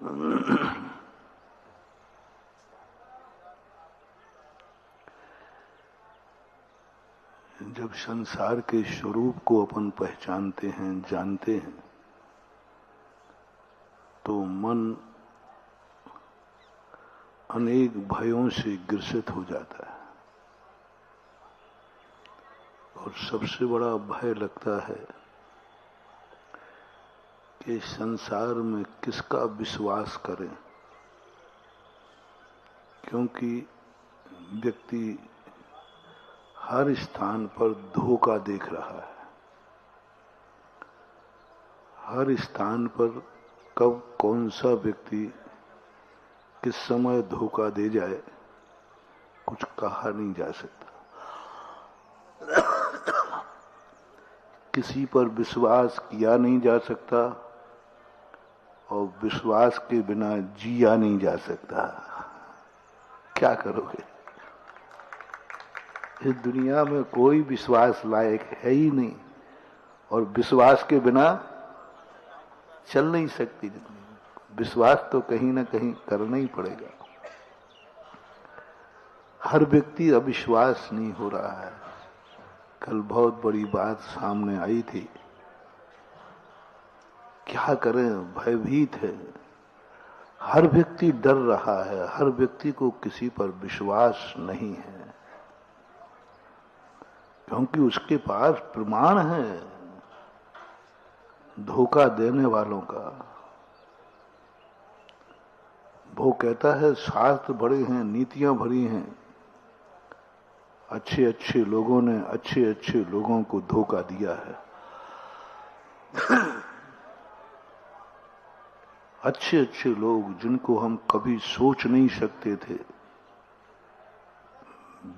जब संसार के स्वरूप को अपन पहचानते हैं, जानते हैं, तो मन अनेक भयों से ग्रसित हो जाता है। और सबसे बड़ा भय लगता है कि संसार में किसका विश्वास करें, क्योंकि व्यक्ति हर स्थान पर धोखा देख रहा है। हर स्थान पर कब कौन सा व्यक्ति किस समय धोखा दे जाए कुछ कहा नहीं जा सकता। किसी पर विश्वास किया नहीं जा सकता और विश्वास के बिना जिया नहीं जा सकता। क्या करोगे? इस दुनिया में कोई विश्वास लायक है ही नहीं, और विश्वास के बिना चल नहीं सकती जिंदगी। विश्वास तो कहीं ना कहीं करना ही पड़ेगा। हर व्यक्ति अविश्वास नहीं हो रहा है। कल बहुत बड़ी बात सामने आई थी। क्या करें, भयभीत है। हर व्यक्ति डर रहा है। हर व्यक्ति को किसी पर विश्वास नहीं है, क्योंकि उसके पास प्रमाण है धोखा देने वालों का। वो कहता है शास्त्र बड़े हैं, नीतियां भरी हैं, अच्छे अच्छे लोगों ने अच्छे अच्छे लोगों को धोखा दिया है। अच्छे अच्छे लोग जिनको हम कभी सोच नहीं सकते थे,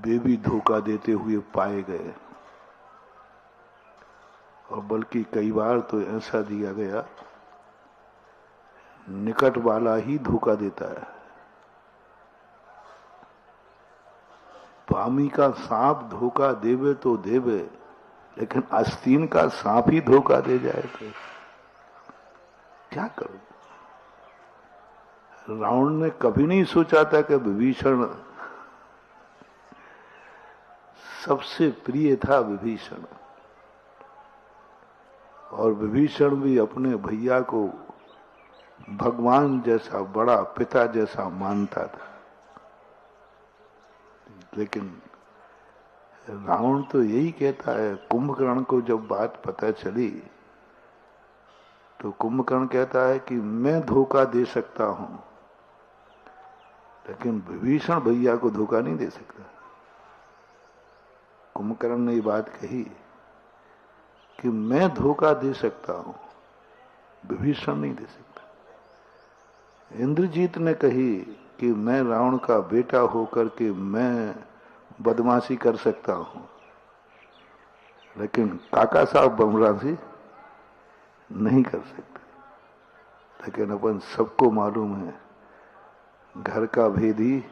वे भी धोखा देते हुए पाए गए। और बल्कि कई बार तो ऐसा दिया गया, निकट वाला ही धोखा देता है। पामी का सांप धोखा देवे तो देवे, लेकिन आस्तीन का सांप ही धोखा दे जाए तो क्या करो? रावण ने कभी नहीं सोचा था कि विभीषण, सबसे प्रिय था विभीषण, और विभीषण भी अपने भैया को भगवान जैसा, बड़ा पिता जैसा मानता था। लेकिन रावण तो यही कहता है। कुंभकर्ण को जब बात पता चली तो कुंभकर्ण कहता है कि मैं धोखा दे सकता हूं, लेकिन विभीषण भैया को धोखा नहीं दे सकता। कुंभकर्ण ने ये बात कही कि मैं धोखा दे सकता हूं, विभीषण नहीं दे सकता। इंद्रजीत ने कही कि मैं रावण का बेटा होकर के मैं बदमाशी कर सकता हूं, लेकिन काका साहब बमरासी नहीं कर सकते। लेकिन अपन सबको मालूम है, घर का भेदी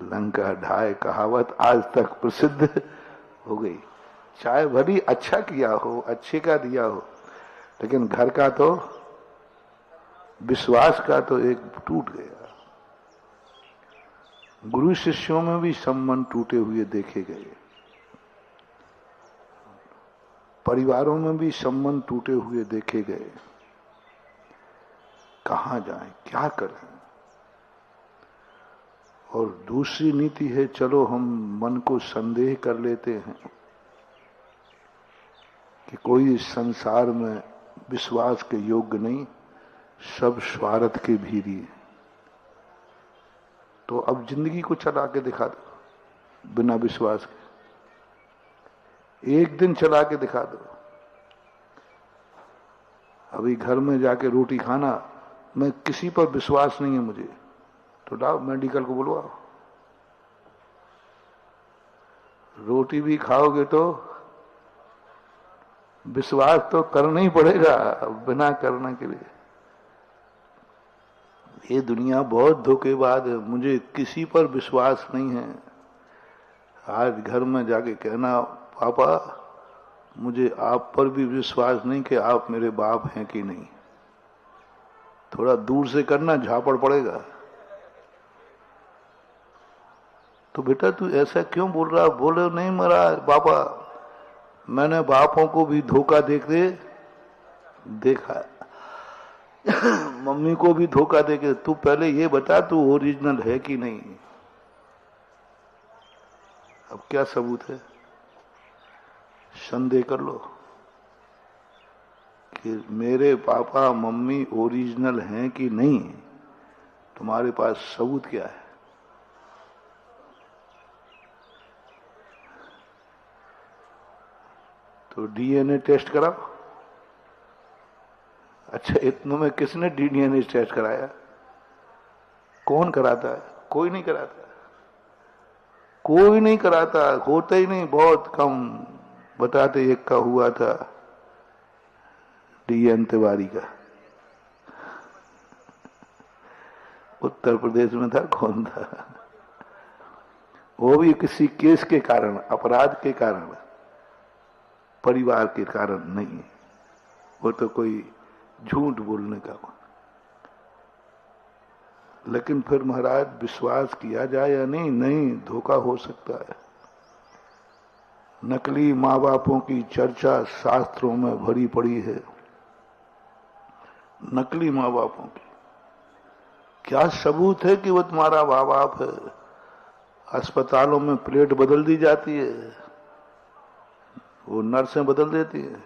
लंका ढाए, कहावत आज तक प्रसिद्ध हो गई। चाहे भली अच्छा किया हो, अच्छे का दिया हो, लेकिन घर का तो, विश्वास का तो एक टूट गया। गुरु शिष्यों में भी संबंध टूटे हुए देखे गए, परिवारों में भी संबंध टूटे हुए देखे गए। कहां जाएं, क्या करें? और दूसरी नीति है, चलो हम मन को संदेह कर लेते हैं कि कोई इस संसार में विश्वास के योग्य नहीं, सब स्वार्थ के भीरी है। तो अब जिंदगी को चला के दिखा दो बिना विश्वास के। एक दिन चला के दिखा दो। अभी घर में जाके रोटी खाना, मैं किसी पर विश्वास नहीं है मुझे, तो लाओ मेडिकल को बुलवाओ। रोटी भी खाओगे तो विश्वास तो करना ही पड़ेगा, बिना करने के लिए। ये दुनिया बहुत धोखेबाज है। मुझे किसी पर विश्वास नहीं है। आज घर में जाके कहना, पापा मुझे आप पर भी विश्वास नहीं कि आप मेरे बाप हैं कि नहीं, थोड़ा दूर से करना, झापड़ पड़ेगा। तो बेटा तू ऐसा क्यों बोल रहा? बोले नहीं महाराज बाबा, मैंने बापों को भी धोखा देके देखा, मम्मी को भी धोखा देके। तू पहले ये बता तू ओरिजिनल है कि नहीं। अब क्या सबूत है? संदेह कर लो कि मेरे पापा मम्मी ओरिजिनल हैं कि नहीं। तुम्हारे पास सबूत क्या है? तो डीएनए टेस्ट कराओ। अच्छा, इतनों में किसने डीएनए टेस्ट कराया? कौन कराता है? कोई नहीं कराता, कोई नहीं कराता, होता ही नहीं, बहुत कम बताते। एक का हुआ था, डीएन तिवारी का, उत्तर प्रदेश में था। कौन था? वो भी किसी केस के कारण, अपराध के कारण, परिवार के कारण नहीं। वो तो कोई झूठ बोलने का। लेकिन फिर महाराज विश्वास किया जाए या नहीं? नहीं, धोखा हो सकता है। नकली माँ बापों की चर्चा शास्त्रों में भरी पड़ी है। नकली माँ बापों की क्या सबूत है कि वो तुम्हारा माँ बाप है? अस्पतालों में प्लेट बदल दी जाती है, वो नर्सें बदल देती है।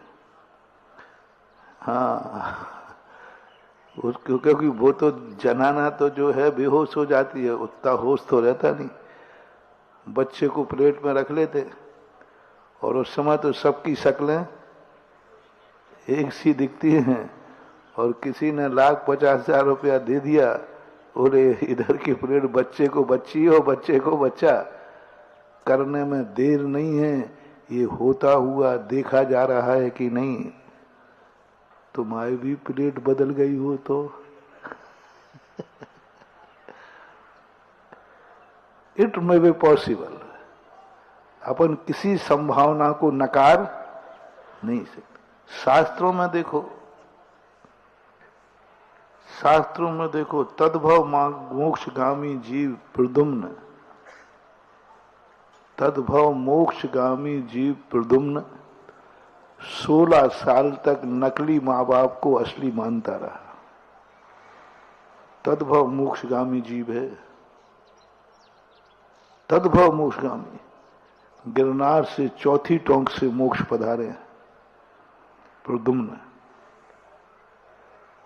हाँ, उसको, क्योंकि वो तो जनाना तो जो है बेहोश हो जाती है, उतना होश तो रहता नहीं। बच्चे को प्लेट में रख लेते और उस समय तो सबकी शक्लें एक सी दिखती हैं, और किसी ने 1,50,000 रुपया दे दिया, बोले इधर की प्लेट बच्चे को बच्ची हो, बच्चे को बच्चा। करने में देर नहीं है, ये होता हुआ देखा जा रहा है कि नहीं। तुम्हारी भी प्लेट बदल गई हो तो इट मे बी पॉसिबल। अपन किसी संभावना को नकार नहीं सकते। शास्त्रों में देखो, शास्त्रों में देखो, तद्भव मोक्षगामी जीव प्रद्युम्न, तद्भव मोक्षगामी जीव प्रद्युम्न 16 साल तक नकली माँ बाप को असली मानता रहा। तद्भव मोक्षगामी जीव है, तद्भव मोक्षगामी। गिरनार से चौथी टोंक से मोक्ष पधारे प्रद्युम्न।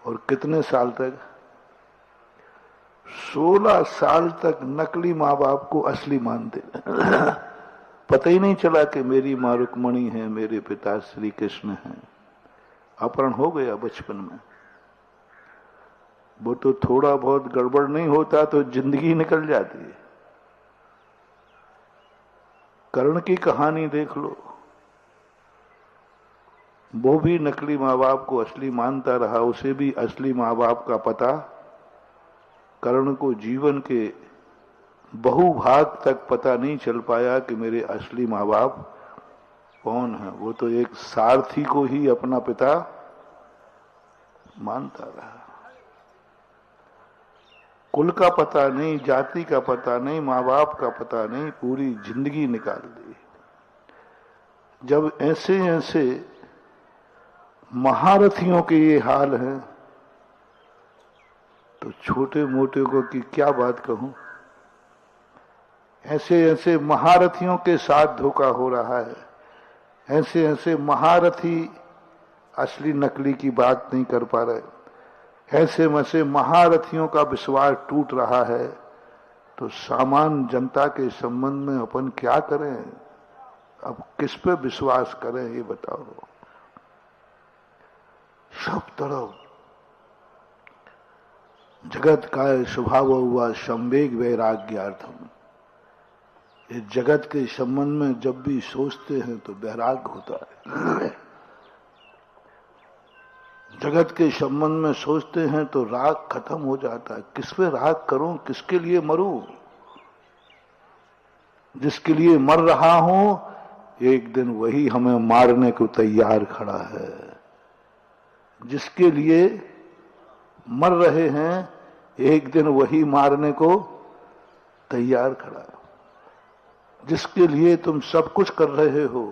और कितने साल तक? 16 साल तक नकली माँ बाप को असली मानते पता ही नहीं चला कि मेरी माँ रुक्मणी है, मेरे पिता श्री कृष्ण हैं। अपहरण हो गया बचपन में। वो तो थोड़ा बहुत गड़बड़ नहीं होता तो जिंदगी निकल जाती है। कर्ण की कहानी देख लो, वो भी नकली माँ बाप को असली मानता रहा। उसे भी असली माँ बाप का पता कर्ण को जीवन के बहुभाग तक पता नहीं चल पाया कि मेरे असली माँ बाप कौन है। वो तो एक सारथी को ही अपना पिता मानता रहा। कुल का पता नहीं, जाति का पता नहीं, माँ बाप का पता नहीं, पूरी जिंदगी निकाल दी। जब ऐसे ऐसे महारथियों के ये हाल हैं तो छोटे मोटे को की क्या बात कहूं। ऐसे ऐसे महारथियों के साथ धोखा हो रहा है। ऐसे ऐसे महारथी असली नकली की बात नहीं कर पा रहे। ऐसे वैसे महारथियों का विश्वास टूट रहा है। तो सामान्य जनता के संबंध में अपन क्या करें? अब किस पे विश्वास करें ये बताओ। सब तरफ जगत का स्वभाव हुआ संवेग वैराग्यार्थम। ये जगत के संबंध में जब भी सोचते हैं तो वैराग्य होता है। जगत के संबंध में सोचते हैं तो राग खत्म हो जाता है। किस पे राग करूं, किसके लिए मरूं? जिसके लिए मर रहा हूं एक दिन वही हमें मारने को तैयार खड़ा है। जिसके लिए मर रहे हैं, एक दिन वही मारने को तैयार खड़ा। जिसके लिए तुम सब कुछ कर रहे हो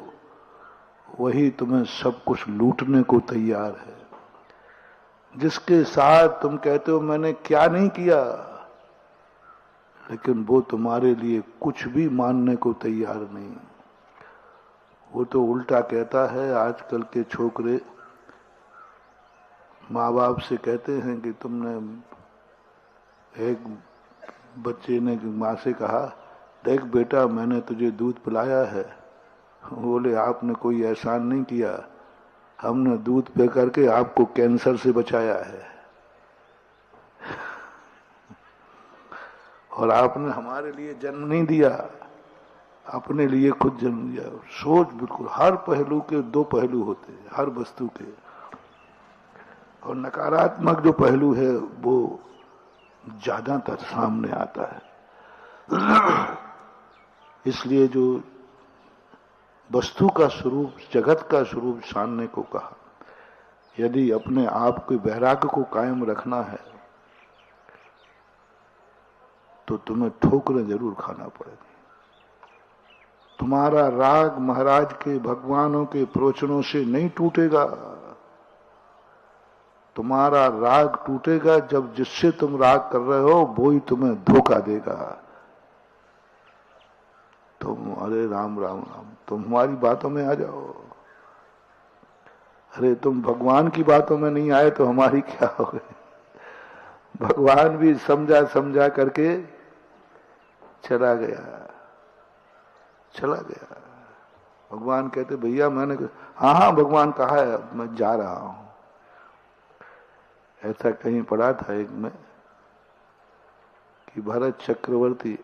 वही तुम्हें सब कुछ लूटने को तैयार है। जिसके साथ तुम कहते हो मैंने क्या नहीं किया, लेकिन वो तुम्हारे लिए कुछ भी मानने को तैयार नहीं। वो तो उल्टा कहता है। आजकल के छोकरे माँ बाप से कहते हैं कि तुमने, एक बच्चे ने माँ से कहा, देख बेटा मैंने तुझे दूध पिलाया है। बोले आपने कोई एहसान नहीं किया, हमने दूध पी करके आपको कैंसर से बचाया है और आपने हमारे लिए जन्म नहीं दिया, अपने लिए खुद जन्म दिया। सोच बिल्कुल, हर पहलू के दो पहलू होते हैं, हर वस्तु के। और नकारात्मक जो पहलू है वो ज्यादातर सामने आता है। इसलिए जो वस्तु का स्वरूप, जगत का स्वरूप जानने को कहा, यदि अपने आप के वैराग्य को कायम रखना है तो तुम्हें ठोकरें जरूर खाना पड़ेगी। तुम्हारा राग महाराज के भगवानों के प्रवचनों से नहीं टूटेगा। तुम्हारा राग टूटेगा जब जिससे तुम राग कर रहे हो वो ही तुम्हें धोखा देगा। तुम अरे राम राम राम, तुम हमारी बातों में आ जाओ। अरे तुम भगवान की बातों में नहीं आए तो हमारी क्या हो गई। भगवान भी समझा समझा करके चला गया। भगवान कहते भैया मैंने, हाँ हाँ भगवान कहा है, अब मैं जा रहा हूं। ऐसा कहीं पढ़ा था एक में कि भरत चक्रवर्ती,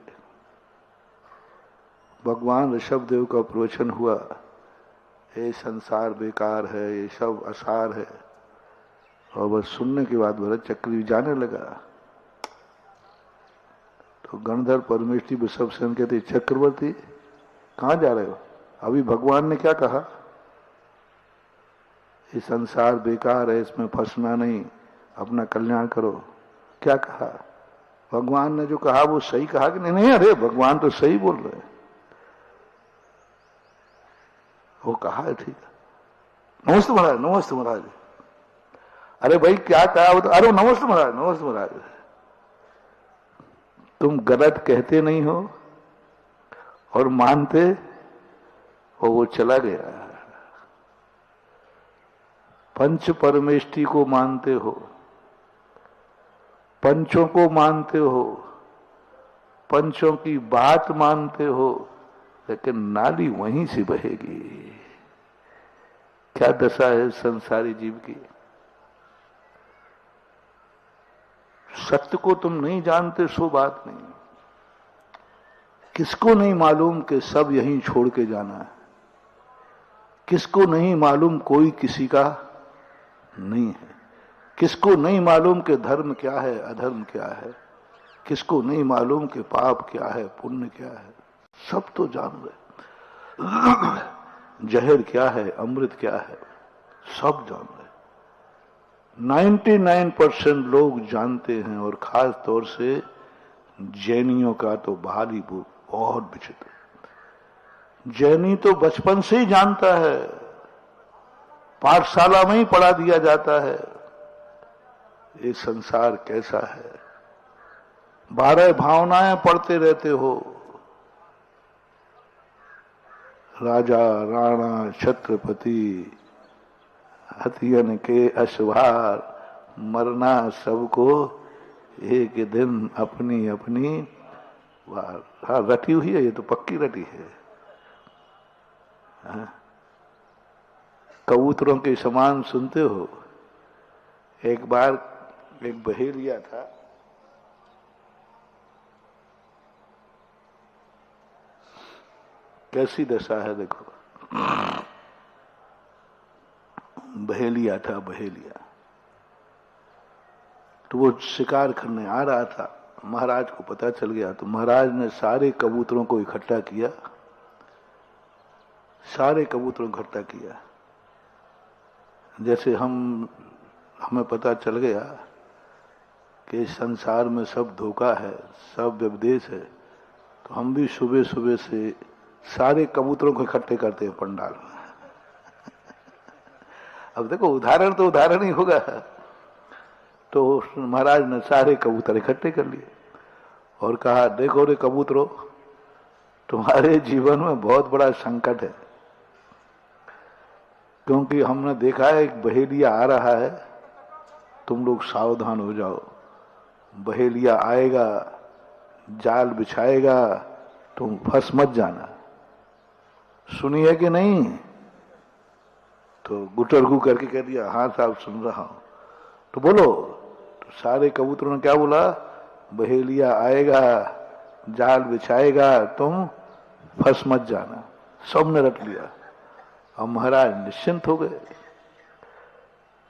भगवान ऋषभदेव का प्रवचन हुआ, ये संसार बेकार है, ये सब असार है। और बस सुनने के बाद भरत चक्रवर्ती जाने लगा। तो गणधर परमेष्ठी ऋषभ सेन कहते चक्रवर्ती कहां जा रहे हो? अभी भगवान ने क्या कहा? ये संसार बेकार है, इसमें फंसना नहीं, अपना कल्याण करो। क्या कहा? भगवान ने जो कहा वो सही कहा कि नहीं? नहीं, अरे भगवान तो सही बोल रहे हैं। वो कहा है ठीक है। नमस्ते महाराज, नमस्ते महाराज। अरे भाई क्या कहा? वो तो अरे नमस्ते महाराज, नमस्ते महाराज। तुम गलत कहते नहीं हो और मानते हो। वो चला गया। पंच परमेष्टि को मानते हो, पंचों को मानते हो, पंचों की बात मानते हो, लेकिन नाली वहीं से बहेगी। क्या दशा है संसारी जीव की। सत्य को तुम नहीं जानते सो बात नहीं। किसको नहीं मालूम कि सब यहीं छोड़ के जाना है? किसको नहीं मालूम कोई किसी का नहीं है? किसको नहीं मालूम कि धर्म क्या है, अधर्म क्या है? किसको नहीं मालूम कि पाप क्या है, पुण्य क्या है? सब तो जान रहे। जहर क्या है, अमृत क्या है, सब जान रहे। 99% लोग जानते हैं। और खास तौर से जैनियों का तो भारी बहुत विचित्र। जैनी तो बचपन से ही जानता है, पाठशाला में ही पढ़ा दिया जाता है ये संसार कैसा है। 12 भावनाएं पढ़ते रहते हो। राजा राणा छत्रपति, हथियन के अशवार, मरना सबको एक दिन अपनी अपनी वार। हाँ रटी हुई है, ये तो पक्की रटी है। हाँ? कबूतरों के समान सुनते हो। एक बार एक बहेलिया था, कैसी दशा है देखो। बहेलिया था, बहेलिया। तो वो शिकार करने आ रहा था। महाराज को पता चल गया तो महाराज ने सारे कबूतरों को इकट्ठा किया। सारे कबूतरों को इकट्ठा किया। जैसे हमें पता चल गया कि संसार में सब धोखा है, सब व्यपदेश है, तो हम भी सुबह सुबह से सारे कबूतरों को इकट्ठे करते हैं पंडाल में। अब देखो उदाहरण तो उदाहरण ही होगा। तो महाराज ने सारे कबूतर इकट्ठे कर लिए और कहा, देखो रे कबूतरों, तुम्हारे जीवन में बहुत बड़ा संकट है, क्योंकि हमने देखा है एक बहेलिया आ रहा है, तुम लोग सावधान हो जाओ। बहेलिया आएगा, जाल बिछाएगा, तुम फंस मत जाना। सुनी है कि नहीं? तो गुटरगू करके कह दिया, हाँ साहब सुन रहा हूं। तो बोलो। तो सारे कबूतरों ने क्या बोला? बहेलिया आएगा, जाल बिछाएगा, तुम फंस मत जाना। सबने रट लिया और महाराज निश्चिंत हो गए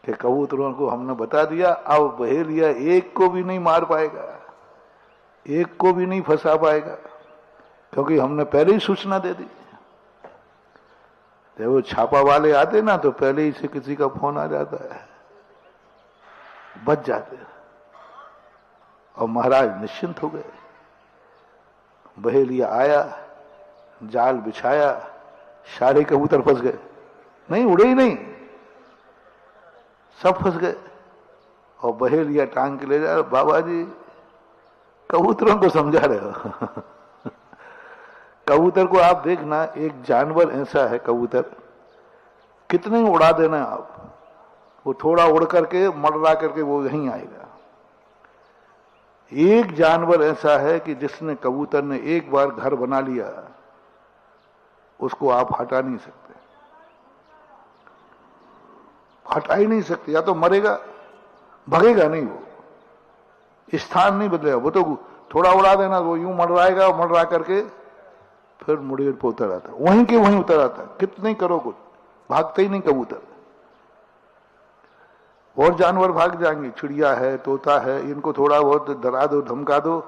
कि कबूतरों को हमने बता दिया, अब बहेलिया एक को भी नहीं मार पाएगा, एक को भी नहीं फंसा पाएगा, क्योंकि हमने पहले ही सूचना दे दी। जब वो छापा वाले आते ना तो पहले ही से किसी का फोन आ जाता है, बच जाते। और महाराज निश्चिंत हो गए। बहेलिया आया, जाल बिछाया, सारे कबूतर फंस गए, नहीं उड़े ही नहीं, सब फंस गए। और बहेलिया टांग के ले जा, बाबा जी कबूतरों को समझा रहे हो। कबूतर को आप देखना, एक जानवर ऐसा है कबूतर, कितने उड़ा देना आप, वो थोड़ा उड़ करके मडरा करके वो यहीं आएगा। एक जानवर ऐसा है कि जिसने कबूतर ने एक बार घर बना लिया, उसको आप हटा नहीं सकते, हटा ही नहीं सकते। या तो मरेगा, भगेगा नहीं, वो स्थान नहीं बदलेगा। वो तो थोड़ा उड़ा देना, वो यूं मडराएगा, मडरा करके फिर मुड़ेर पर उतर आता, वहीं के वहीं उतर आता। कितने करो कुछ, भागते ही नहीं कबूतर। और जानवर भाग जाएंगे, चिड़िया है, तोता है, इनको थोड़ा बहुत डरा दो, धमका दो,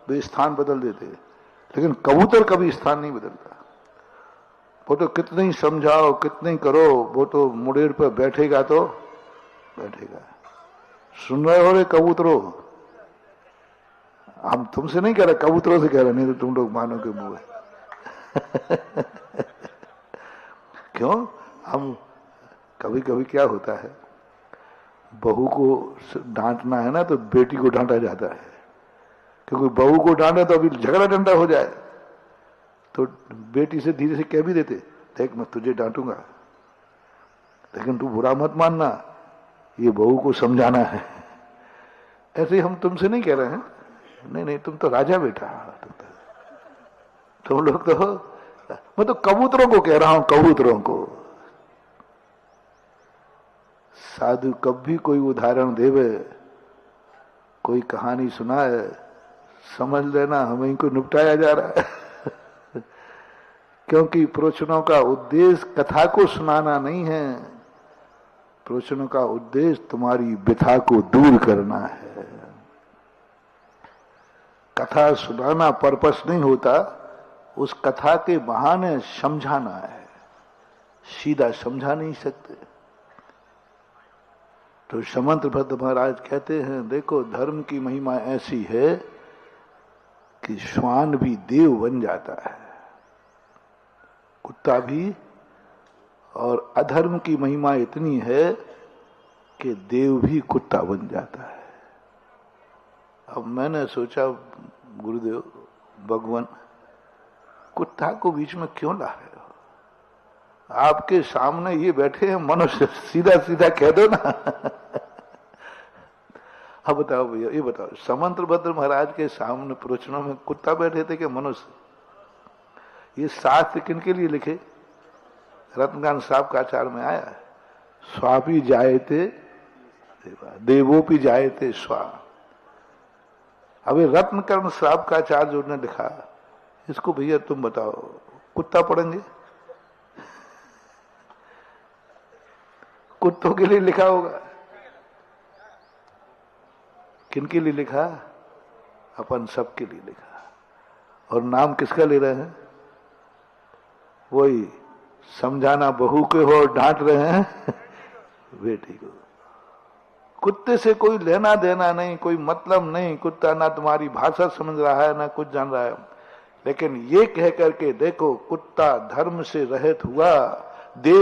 वे स्थान बदल देते। लेकिन कबूतर कभी स्थान नहीं बदलता। वो तो कितने ही समझाओ, कितने ही करो, वो तो मुड़ेर पर बैठेगा तो बैठेगा। सुन रहे हो रे कबूतरों? हम तुमसे नहीं कह रहे, कबूतरों से कह रहे, नहीं तो तुम लोग मानोगे मुंह। क्यों? हम कभी कभी क्या होता है, बहू को डांटना है ना तो बेटी को डांटा जाता है, क्योंकि बहू को डांटे तो अभी झगड़ा डंडा हो जाए। तो बेटी से धीरे से कह भी देते, देख मैं तुझे डांटूंगा, लेकिन तू बुरा मत मानना, ये बहू को समझाना है। ऐसे हम तुमसे नहीं कह रहे हैं, नहीं नहीं, तुम तो राजा बेटा, तुम लोग तो, मैं तो कबूतरों को कह रहा हूं, कबूतरों को। साधु कभी कोई उदाहरण देवे, कोई कहानी सुनाए, समझ लेना हमें इनको निपटाया जा रहा है। क्योंकि प्रवचनों का उद्देश्य कथा को सुनाना नहीं है, प्रवचनों का उद्देश्य तुम्हारी व्यथा को दूर करना है। कथा सुनाना पर्पस नहीं होता, उस कथा के बहाने समझाना है, सीधा समझा नहीं सकते। तो समंत भद्र महाराज कहते हैं, देखो धर्म की महिमा ऐसी है कि श्वान भी देव बन जाता है, कुत्ता भी। और अधर्म की महिमा इतनी है कि देव भी कुत्ता बन जाता है। अब मैंने सोचा, गुरुदेव भगवान, कुत्ता को बीच में क्यों ला रहे हो? आपके सामने ये बैठे हैं मनुष्य, सीधा सीधा कह दो ना। अब बताओ भैया, ये बताओ, समंत भद्र महाराज के सामने प्रवचनों में कुत्ता बैठे थे कि मनुष्य? ये शास्त्र किनके लिए लिखे? रत्नकांत साहब का आचार में आया है, स्वापी जायते देवोपि जायते स्वा। अभी रत्नकर्ण साहब का आचार्य जो ने लिखा, इसको भैया तुम बताओ, कुत्ता पढ़ेंगे? कुत्तों के लिए लिखा होगा, किनके लिए लिखा? अपन सबके लिए लिखा। और नाम किसका ले रहे हैं? वही समझाना बहू के हो, डांट रहे हैं बेटी को। कुत्ते से कोई लेना देना नहीं, कोई मतलब नहीं। कुत्ता ना तुम्हारी भाषा समझ रहा है ना कुछ जान रहा है। लेकिन ये कह करके देखो, कुत्ता धर्म से रहित हुआ, देव